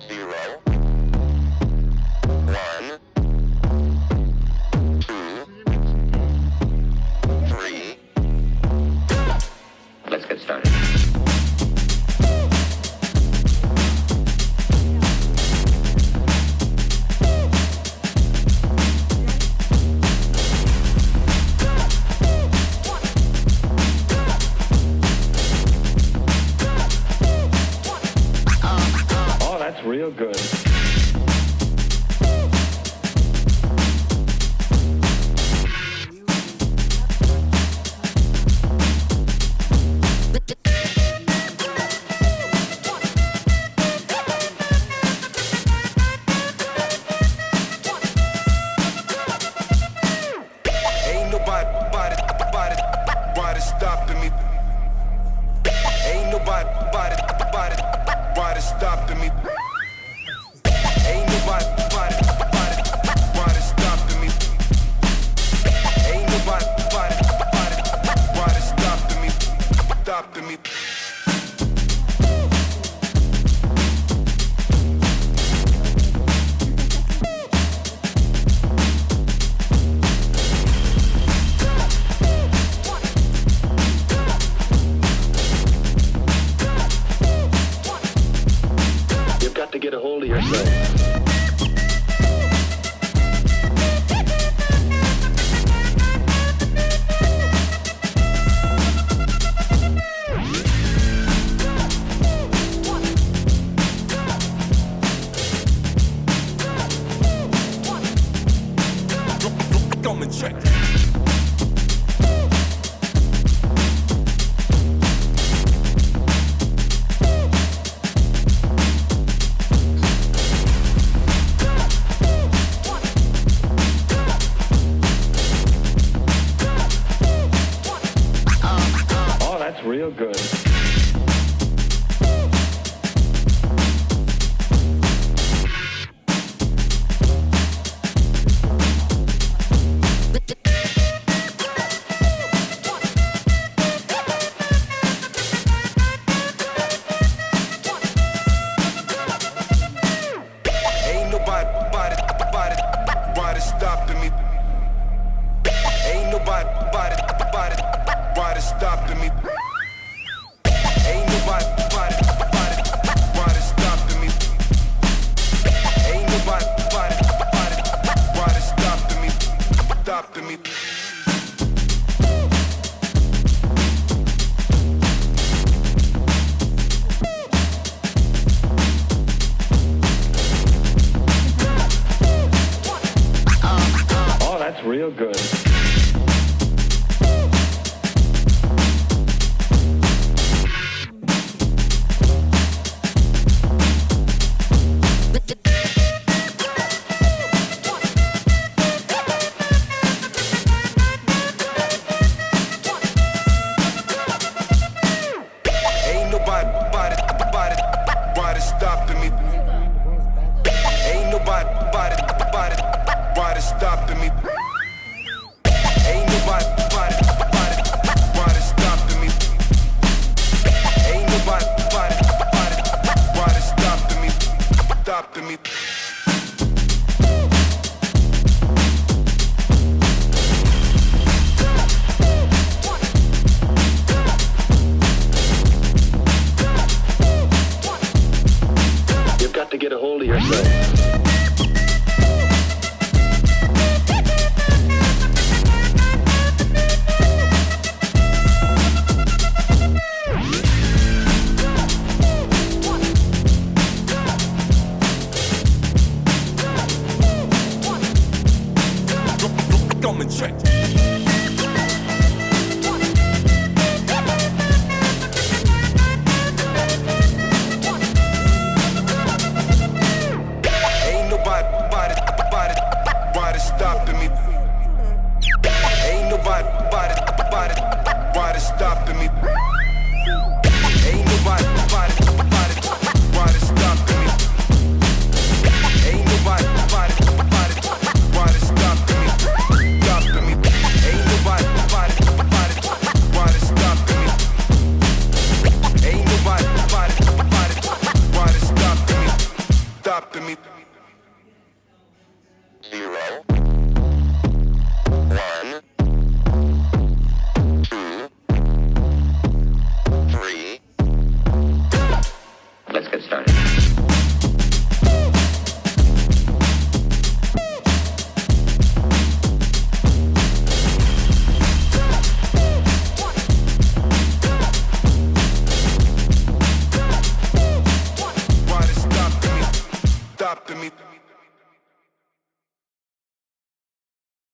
0. 1, 2, 3. Let's get started. Real good. Ain't nobody stopping me. Ain't nobody stopping me. Ain't nobody stopping me. Ain't nobody stopping me. You've got to get a hold of yourself. Come and check. Oh, that's real good. Ain't nobody stopping me. Ain't nobody stopping me. Ain't nobody stopping me. Ain't nobody stopping me. Oh, that's real good. Ain't nobody stopping me. Ain't nobody stopping me. Ain't nobody stopping me. Ain't nobody stopping me. You've got to get a hold of yourself. Come and check. Ain't nobody stopping me. Ain't nobody stopping me. Ain't nobody stopping me. Ain't nobody stopping me. Ain't nobody stopping me. Ain't nobody stopping me. stopping me. Zero.